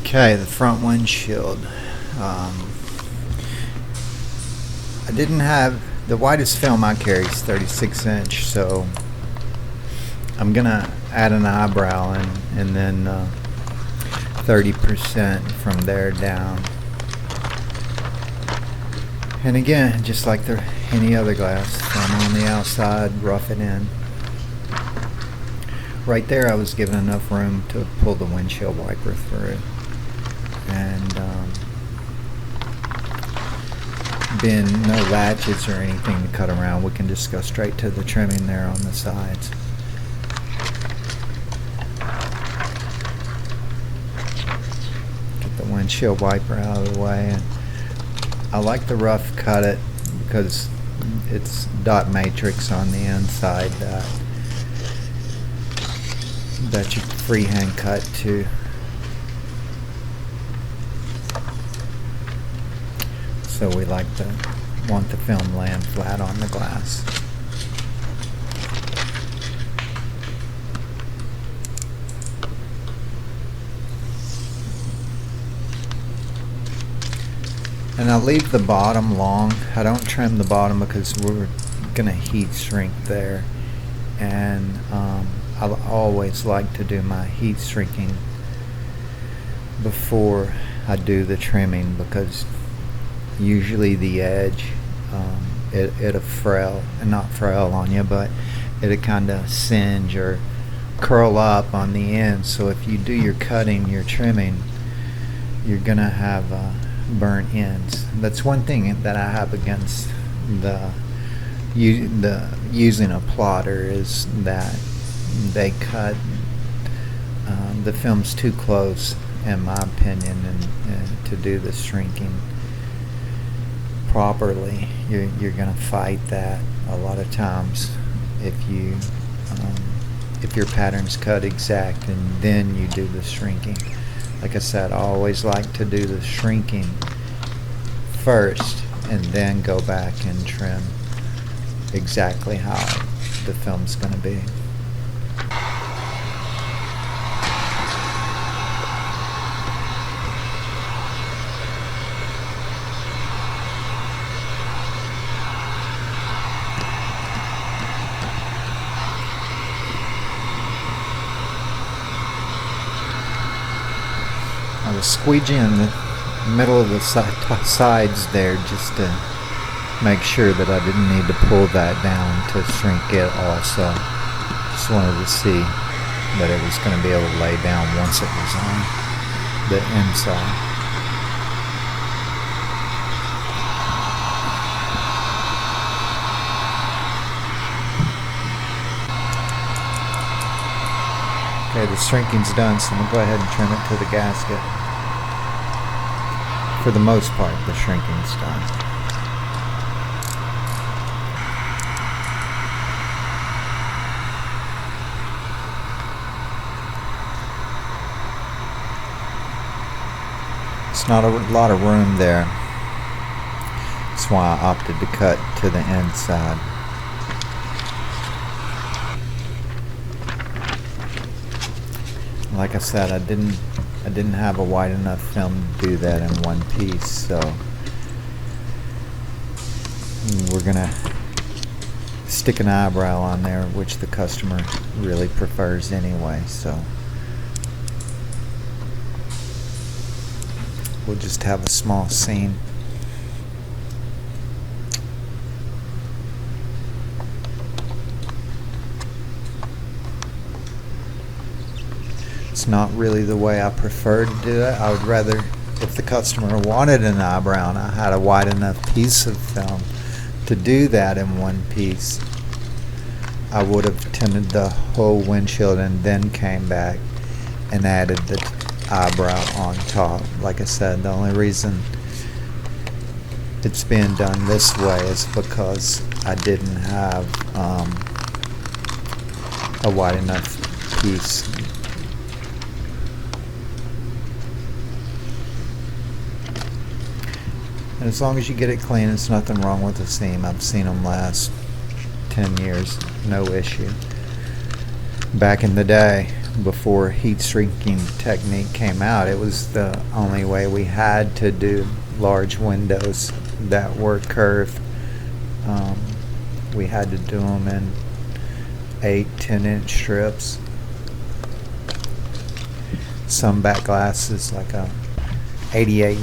Okay, the front windshield. I didn't have the widest film I carry is 36 inch, so I'm gonna add an eyebrow and then 30% from there down. And again, just like any other glass, film on the outside, rough it in. Right there I was given enough room to pull the windshield wiper through. And being no latches or anything to cut around, we can just go straight to the trimming there on the sides. Get the windshield wiper out of the way. And I like the rough cut it because it's dot matrix on the inside that you freehand cut to. So we want the film land flat on the glass. And I leave the bottom long. I don't trim the bottom because we're gonna heat shrink there. And I always like to do my heat shrinking before I do the trimming, because usually the edge it'll frail, and not frail on you, but it'll kind of singe or curl up on the end. So if you do your cutting, your trimming, you're gonna have burnt ends. That's one thing that I have against the using a plotter, is that they cut the films too close, in my opinion, and to do the shrinking properly, you're gonna fight that a lot of times if your pattern's cut exact and then you do the shrinking. Like I said, I always like to do the shrinking first and then go back and trim exactly how the film's gonna be. I was squeegeeing in the middle of the sides there just to make sure that I didn't need to pull that down to shrink it also. Just wanted to see that it was going to be able to lay down once it was on the inside. Okay, the shrinking's done, so I'm going to go ahead and trim it to the gasket. For the most part, the shrinking's done. It's not a lot of room there. That's why I opted to cut to the inside. Like I said, I didn't have a wide enough film to do that in one piece, so we're gonna stick an eyebrow on there, which the customer really prefers anyway, so we'll just have a small seam. It's not really the way I prefer to do it. I would rather, if the customer wanted an eyebrow and I had a wide enough piece of film to do that in one piece, I would have tinted the whole windshield and then came back and added the eyebrow on top. Like I said, the only reason it's being done this way is because I didn't have a wide enough piece. And as long as you get it clean, it's nothing wrong with the seam. I've seen them last 10 years, no issue. Back in the day, before heat shrinking technique came out, it was the only way we had to do large windows that were curved. We had to do them in 8-10 inch strips. Some back glasses, like a 88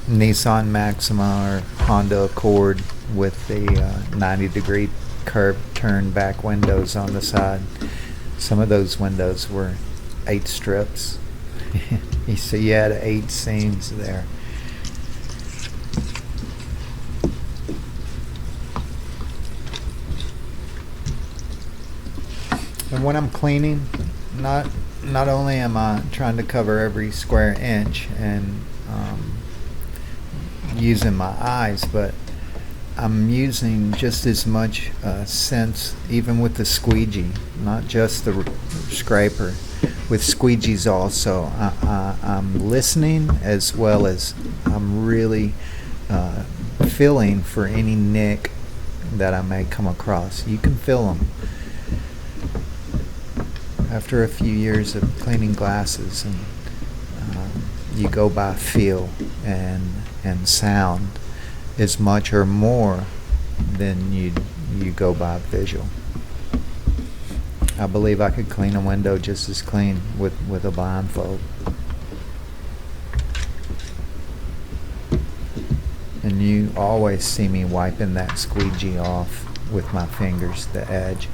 Nissan Maxima or Honda Accord with the 90-degree curved turn back windows on the side. Some of those windows were 8 strips. So you had 8 seams there. And when I'm cleaning, not only am I trying to cover every square inch and using my eyes, but I'm using just as much sense, even with the squeegee, not just the scraper. With squeegees also, I'm listening as well as I'm really feeling for any nick that I may come across. You can feel them. After a few years of cleaning glasses, and you go by feel and sound as much or more than you go by visual. I believe I could clean a window just as clean with a blindfold. And you always see me wiping that squeegee off with my fingers, the edge.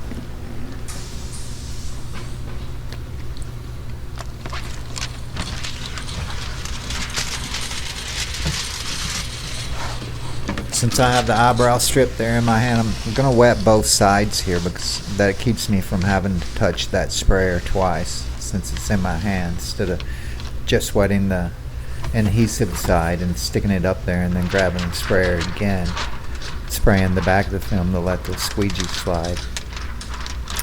Since I have the eyebrow strip there in my hand, I'm going to wet both sides here because that keeps me from having to touch that sprayer twice since it's in my hand, instead of just wetting the adhesive side and sticking it up there and then grabbing the sprayer again, spraying the back of the film to let the squeegee slide.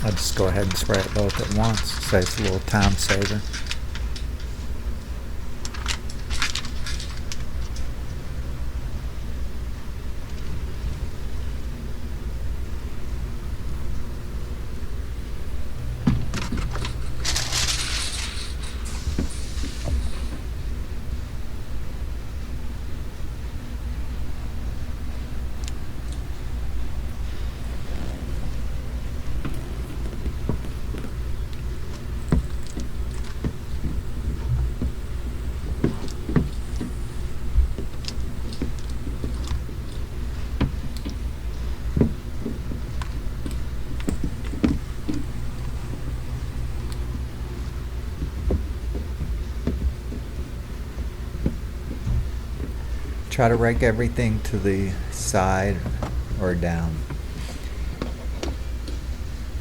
I'll just go ahead and spray it both at once, so it's a little time saver. Try to rake everything to the side or down.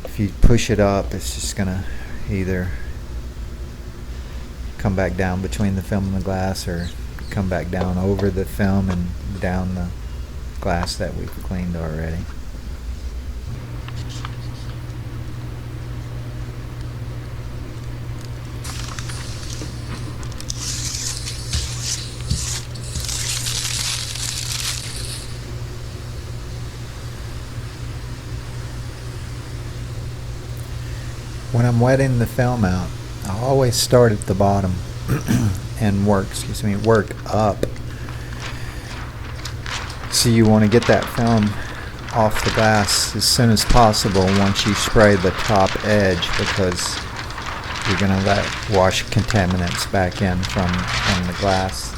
If you push it up, it's just gonna either come back down between the film and the glass, or come back down over the film and down the glass that we've cleaned already. When I'm wetting the film out, I always start at the bottom and work up. So you want to get that film off the glass as soon as possible once you spray the top edge, because you're going to let wash contaminants back in from the glass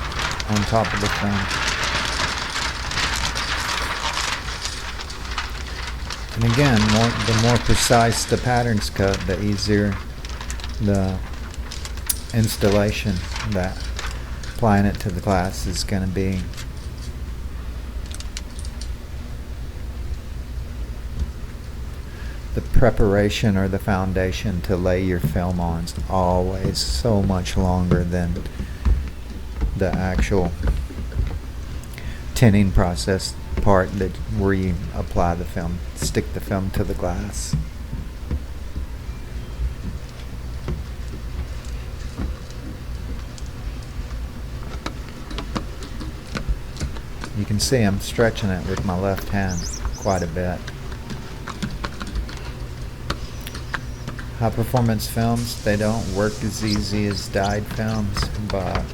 on top of the film. And again, the more precise the pattern's cut, the easier the installation, that applying it to the glass is going to be. The preparation or the foundation to lay your film on is always so much longer than the actual tinting process part, that where you apply the film, stick the film to the glass. You can see I'm stretching it with my left hand quite a bit. High performance films, they don't work as easy as dyed films, but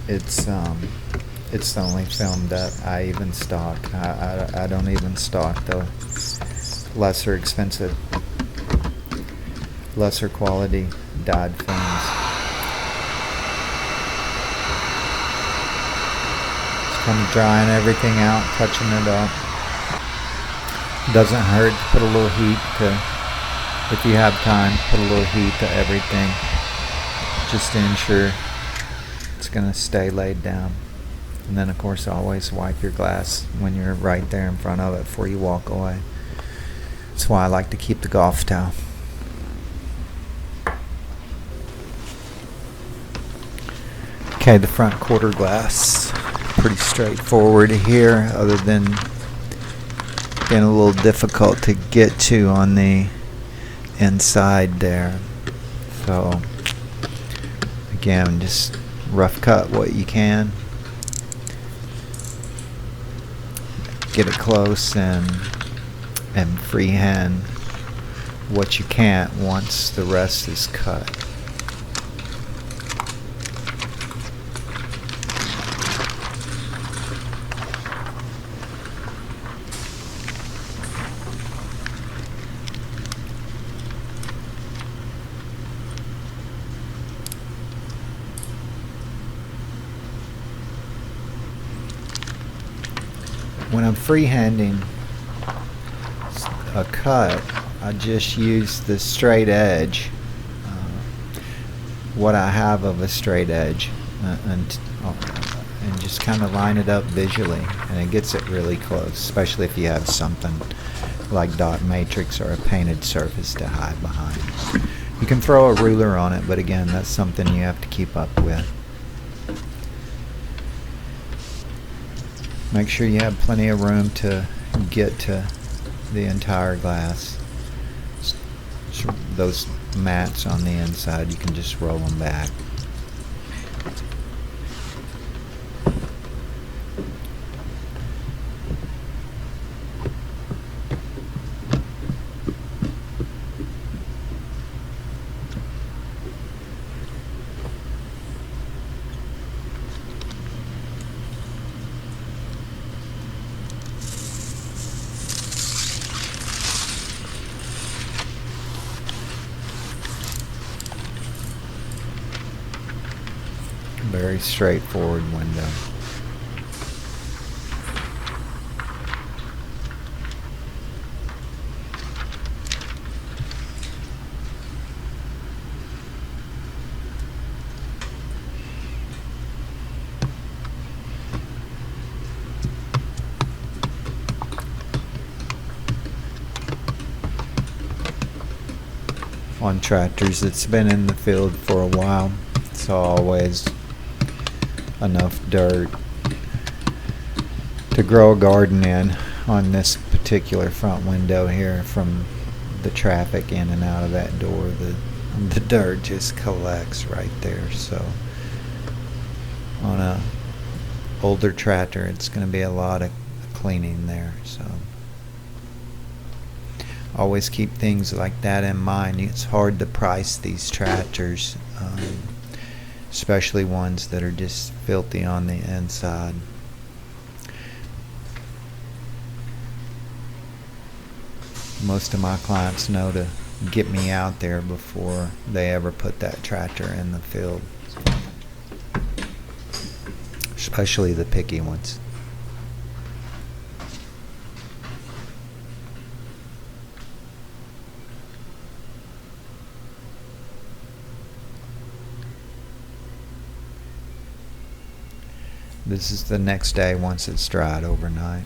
it's the only film that I even stock. I don't even stock the lesser expensive, lesser quality dyed films. Just kind of drying everything out, touching it up. Doesn't hurt to put a little heat to, if you have time, put a little heat to everything just to ensure it's going to stay laid down. And then of course always wipe your glass when you're right there in front of it before you walk away. That's why I like to keep the golf towel. Okay, the front quarter glass, pretty straightforward here, other than being a little difficult to get to on the inside there. So again, just rough cut what you can, get it close, and freehand what you can't once the rest is cut. When I'm freehanding a cut, I just use the straight edge, what I have of a straight edge, and just kind of line it up visually, and it gets it really close, especially if you have something like dot matrix or a painted surface to hide behind. You can throw a ruler on it, but again, that's something you have to keep up with. Make sure you have plenty of room to get to the entire glass. So those mats on the inside, you can just roll them back. Very straightforward window. On tractors, it's been in the field for a while, it's always enough dirt to grow a garden in on this particular front window here. From the traffic in and out of that door, the dirt just collects right there. So on a older tractor, it's going to be a lot of cleaning there. So always keep things like that in mind. It's hard to price these tractors, especially ones that are just filthy on the inside. Most of my clients know to get me out there before they ever put that tractor in the field, especially the picky ones. This is the next day once it's dried overnight.